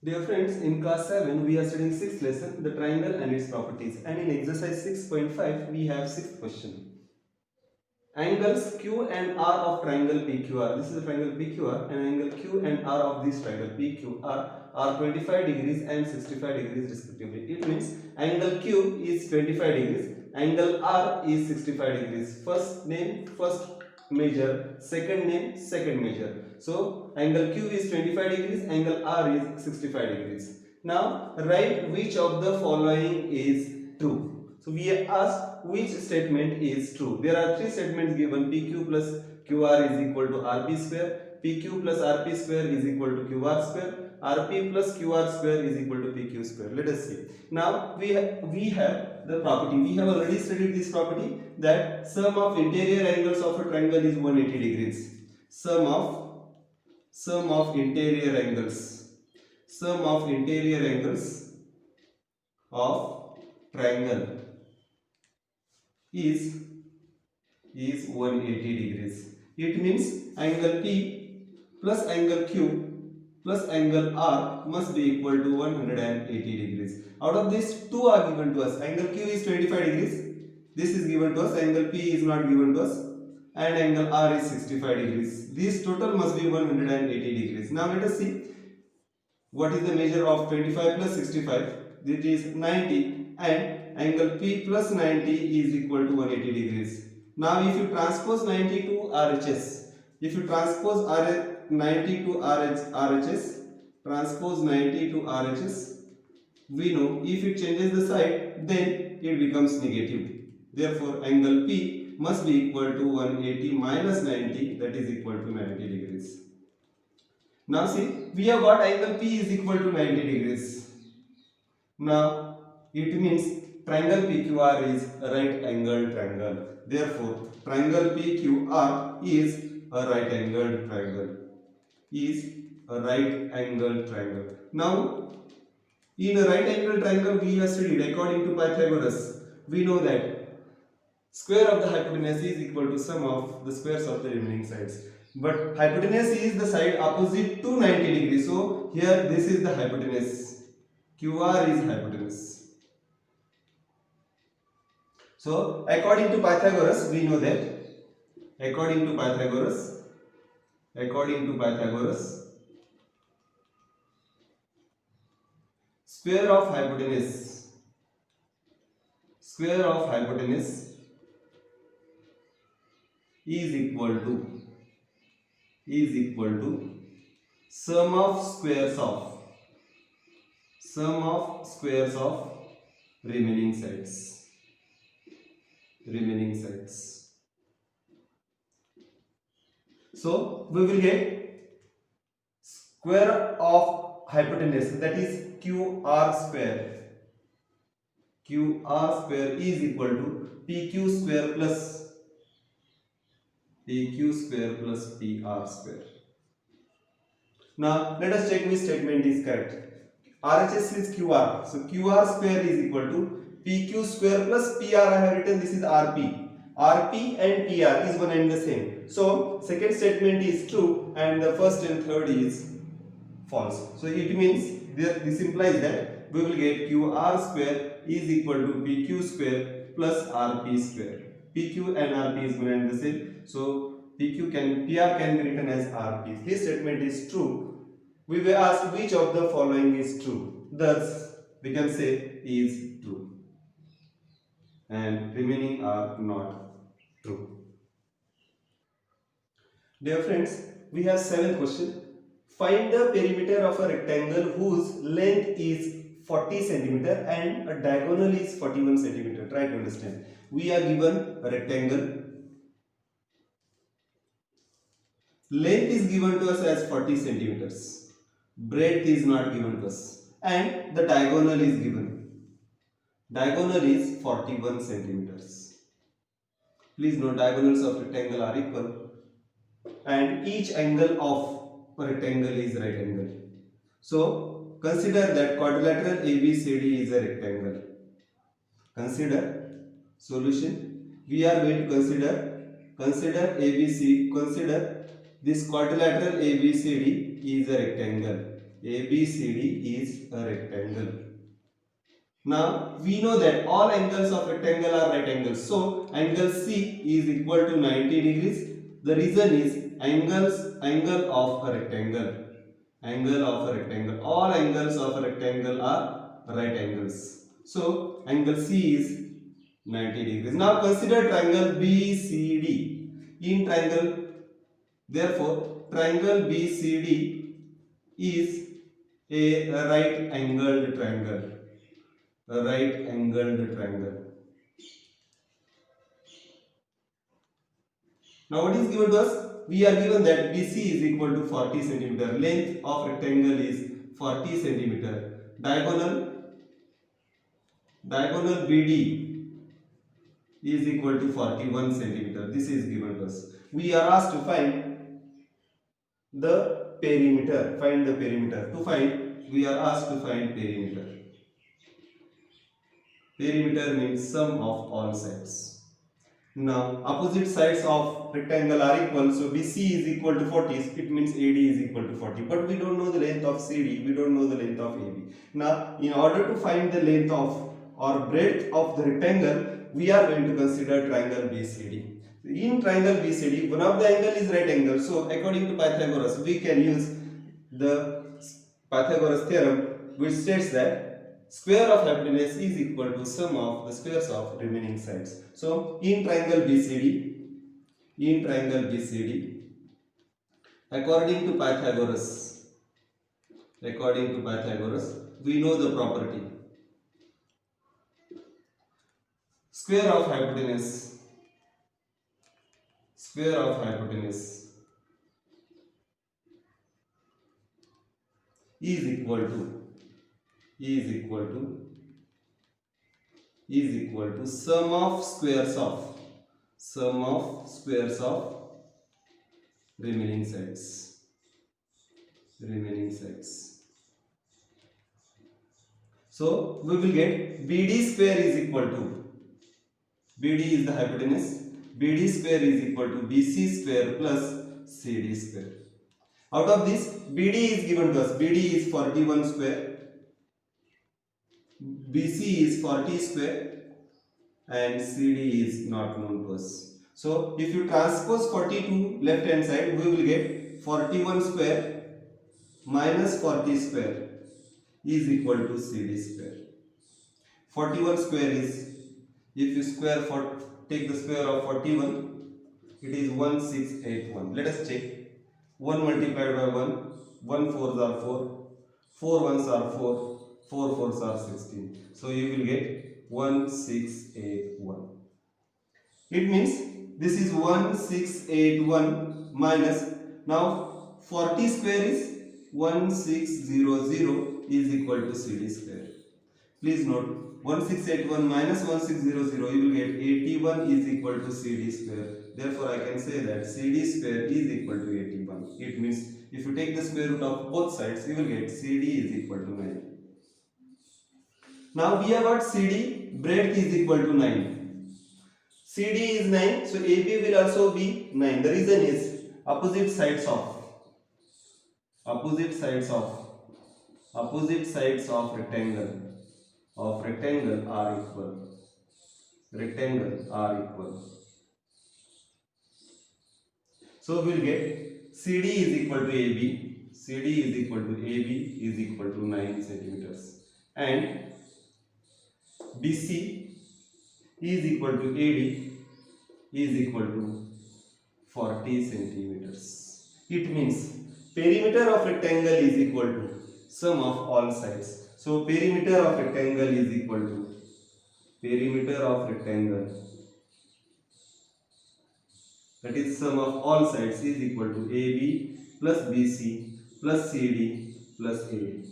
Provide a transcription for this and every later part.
Dear friends, in class 7 we are studying 6th lesson, the triangle and its properties, and in exercise 6.5 we have 6th question. Angles Q and R of triangle PQR. This is the triangle PQR, and angle Q and R of this triangle PQR are 25 degrees and 65 degrees respectively. It means angle Q is 25 degrees, angle R is 65 degrees. First name, first measure, second name, second measure. So angle Q is 25 degrees, angle R is 65 degrees. Now write which of the following is true. So we asked which statement is true. There are three statements given: PQ plus QR is equal to RP square, PQ plus RP square is equal to QR square, RP plus QR square is equal to PQ square. Let us see. Now we have the property. We have already studied this property that sum of interior angles of a triangle is 180 degrees. Sum of interior angles. Sum of interior angles of triangle is 180 degrees. It means angle P plus angle Q plus angle R must be equal to 180 degrees. Out of these, two are given to us. Angle Q is 25 degrees. This is given to us. Angle P is not given to us. And angle R is 65 degrees. This total must be 180 degrees. Now let us see what is the measure of 25 plus 65. This is 90, and angle P plus 90 is equal to 180 degrees. Now if you transpose 90 to RHS, if you transpose 90 to RHS, transpose 90 to RHS, we know if it changes the side, then it becomes negative. Therefore, angle P must be equal to 180 minus 90, that is equal to 90 degrees. Now see, we have got angle P is equal to 90 degrees. Now it means triangle PQR is a right angled triangle. Therefore, triangle PQR is a right angled triangle. Is a right angled triangle. Now, in a right angled triangle, we have studied according to Pythagoras. We know that square of the hypotenuse is equal to sum of the squares of the remaining sides. But hypotenuse is the side opposite to 90 degrees. So here this is the hypotenuse. QR is hypotenuse. So according to Pythagoras, we know that according to Pythagoras, square of hypotenuse is equal to sum of squares of remaining sides. So we will get square of hypotenuse, that is QR square. QR square is equal to PQ square plus PR square. Now let us check which statement is correct. RHS is QR, so QR square is equal to PQ square plus PR. I have written this is RP. RP and PR is one and the same. So second statement is true and the first and third is false. So it means this implies that we will get QR square is equal to PQ square plus RP square. PQ and RP is one and the same. So PR can be written as RP. This statement is true. We were asked which of the following is true. Thus, we can say is true. And remaining are not true. Dear friends, we have 7th question. Find the perimeter of a rectangle whose length is 40 centimeter and a diagonal is 41 centimeter. Try to understand. We are given a rectangle. Length is given to us as 40 centimeters. Breadth is not given to us. And the diagonal is given. Diagonal is 41 centimeters. Please note, diagonals of rectangle are equal. And each angle of a rectangle is right angle. So consider that quadrilateral ABCD is a rectangle. Consider solution. We are going to consider this quadrilateral ABCD is a rectangle. ABCD is a rectangle. Now we know that all angles of rectangle are right angles. So angle C is equal to 90 degrees. The reason is angle of a rectangle. Angle of a rectangle. All angles of a rectangle are right angles. So angle C is 90 degrees. Now consider triangle BCD. In triangle, therefore, triangle BCD is a right angled triangle. A right angled triangle. Now what is given to us? We are given that BC is equal to 40 centimeter. Length of rectangle is 40 centimeter. Diagonal BD is equal to 41 centimeter. This is given to us. We are asked to find the perimeter. Find the perimeter. To find, we are asked to find perimeter. Perimeter means sum of all sides. Now, opposite sides of rectangle are equal, so BC is equal to 40, it means AD is equal to 40. But we don't know the length of CD, we don't know the length of AB. Now, in order to find the length of or breadth of the rectangle, we are going to consider triangle BCD. In triangle BCD, one of the angle is right angle. So, according to Pythagoras, we can use the Pythagoras theorem, which states that square of hypotenuse is equal to sum of the squares of remaining sides. So in triangle BCD, according to Pythagoras, we know the property. Square of hypotenuse is equal to sum of squares of remaining sides. So we will get BD square is equal to, BD is the hypotenuse, BD square is equal to BC square plus CD square. Out of this, BD is given to us. BD is 41 square, BC is 40 square, and CD is not known to us. So if you transpose 40 to left hand side, we will get 41 square minus 40 square is equal to CD square. 41 square is, if you take the square of 41, it is 1681. Let us check. 1 multiplied by 1, 1 fours are 4, 4 ones are 4, 4 fours are 16. So you will get 1681. It means this is 1681 minus, now 40 square is 1600 is equal to CD square. Please note, 1681 minus 1600, you will get 81 is equal to CD square. Therefore, I can say that CD square is equal to 81. It means if you take the square root of both sides, you will get CD is equal to 9. Now we have got CD, breadth is equal to 9. CD is 9, so AB will also be 9. The reason is opposite sides of rectangle are equal. So we will get CD is equal to AB. CD is equal to AB is equal to 9 centimeters. And BC is equal to AD is equal to 40 centimeters. It means perimeter of rectangle is equal to sum of all sides. So perimeter of rectangle is equal to that is sum of all sides is equal to AB plus BC plus CD plus AD.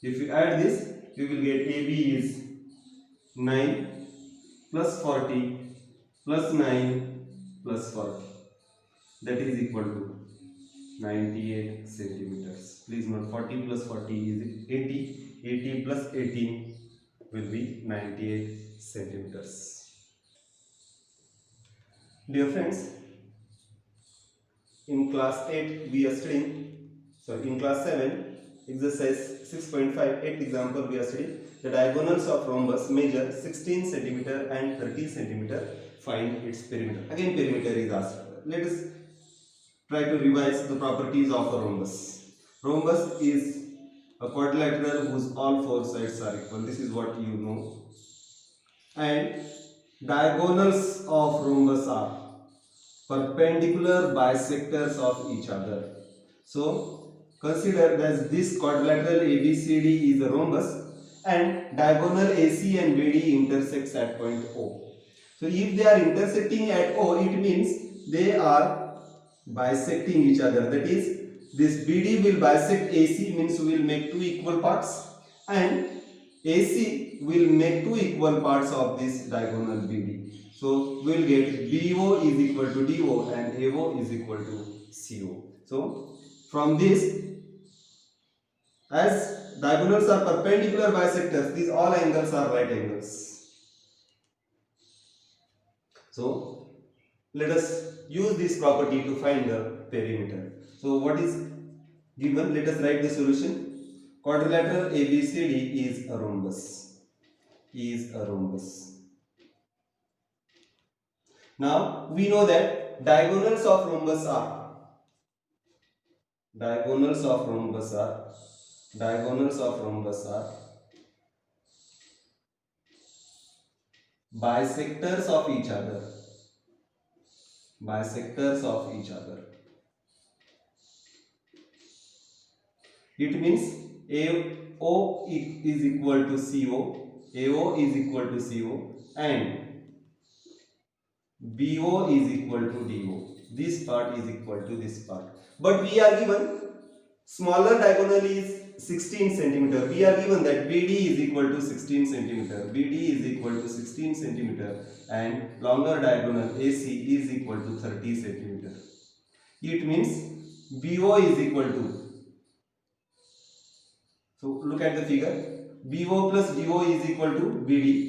If you add this, you will get AB is 9 plus 40 plus 9 plus 40. That is equal to 98 centimeters. Please note, 40 plus 40 is 80. 80 plus 18 will be 98 centimeters. Dear friends, in class 8 we are studying, in class 7 exercise 6.5, 8th example we are studying. The diagonals of rhombus measure 16 centimeter and 30 centimeter. Find its perimeter. Again perimeter is asked. Let us try to revise the properties of a rhombus. Rhombus is a quadrilateral whose all four sides are equal. This is what you know. And diagonals of rhombus are perpendicular bisectors of each other. So consider that this quadrilateral ABCD is a rhombus and diagonal AC and BD intersects at point O. So if they are intersecting at O, it means they are bisecting each other. That is, this BD will bisect AC, means we will make two equal parts, and AC will make two equal parts of this diagonal BD. So we will get BO is equal to DO and AO is equal to CO. So from this, as diagonals are perpendicular bisectors, these all angles are right angles. So let us use this property to find the perimeter. So what is given? Let us write the solution. Quadrilateral ABCD is a rhombus. Now we know that diagonals of rhombus are bisectors of each other. It means AO is equal to CO, and BO is equal to DO. This part is equal to this part. But we are given smaller diagonal is 16 centimeter. We are given that BD is equal to 16 centimeter. And longer diagonal AC is equal to 30 centimeter. It means BO is equal to, so look at the figure, BO plus DO is equal to BD.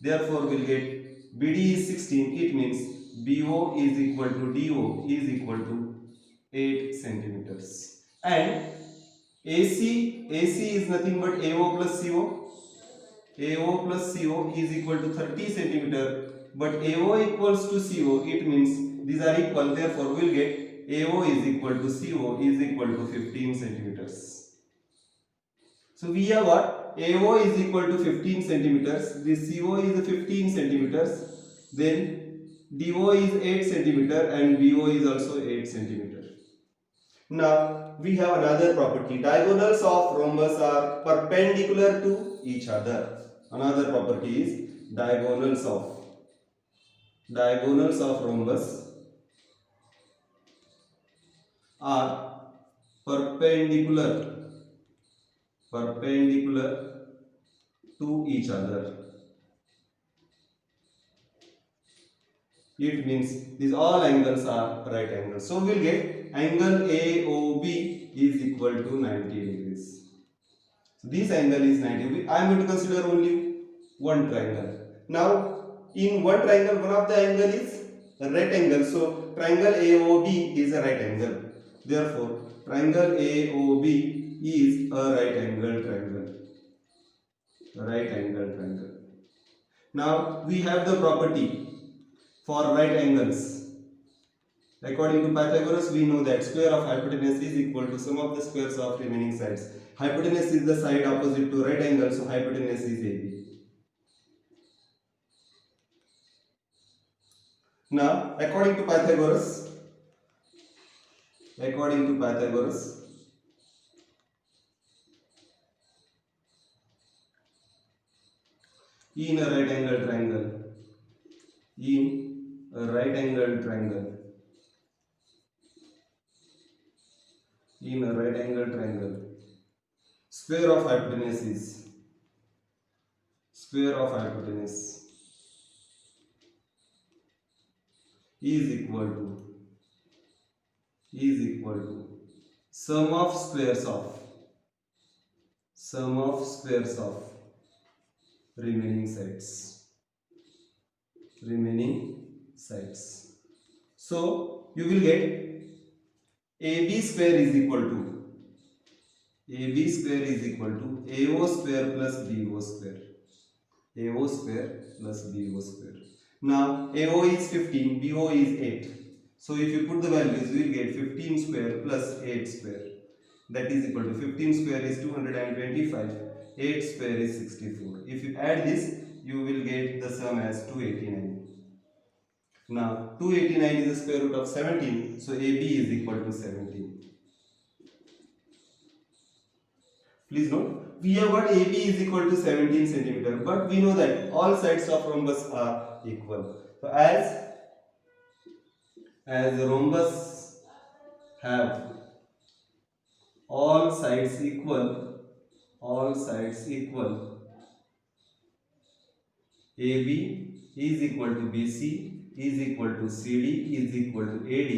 Therefore we will get BD is 16. It means BO is equal to DO is equal to 8 centimeters. And AC is nothing but AO plus CO. is equal to 30 centimeter. But AO equals to CO. It means these are equal. Therefore we will get AO is equal to CO is equal to 15 centimeters. So we have what? AO is equal to 15 centimeters. This CO is 15 centimeters. Then DO is 8 centimeter and BO is also 8 centimeter. Now we have another property. Diagonals of rhombus are perpendicular to each other. Another property is diagonals of rhombus are perpendicular to each other. It means these all angles are right angles. So we will get angle AOB is equal to 90 degrees. So this angle is 90 degrees. I am going to consider only one triangle. Now in one triangle, one of the angle is a right angle. So triangle AOB is a right angle. Therefore triangle AOB is a right angle triangle. Now we have the property for right angles. According to Pythagoras, we know that square of hypotenuse is equal to sum of the squares of remaining sides. Hypotenuse is the side opposite to right angle, so hypotenuse is AB. Now, according to Pythagoras, in a right angle triangle, square of hypotenuse is equal to sum of squares of remaining sides. So you will get AB square is equal to AB square is equal to AO square plus BO square. AO square plus BO square. Now AO is 15, BO is 8. So if you put the values, you will get 15 square plus 8 square. That is equal to 15 square is 225, 8 square is 64. If you add this, you will get the sum as 289. Now 289 is the square root of 17, so AB is equal to 17. Please note, we have got AB is equal to 17 centimeter, but we know that all sides of rhombus are equal. So as rhombus have all sides equal, AB is equal to BC is equal to CD is equal to AD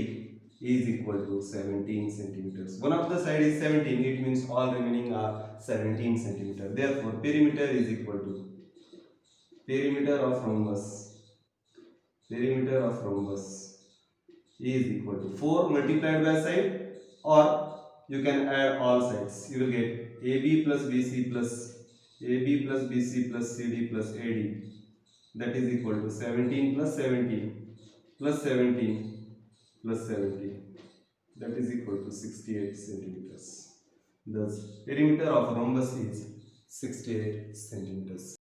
is equal to 17 centimeters. One of the side is 17, it means all remaining are 17 centimeters. Therefore, perimeter is equal to perimeter of rhombus is equal to 4 multiplied by side, or you can add all sides. You will get AB plus BC plus CD plus AD, that is equal to 17 plus 17 plus 17 plus 17, that is equal to 68 centimeters. Thus, perimeter of rhombus is 68 centimeters.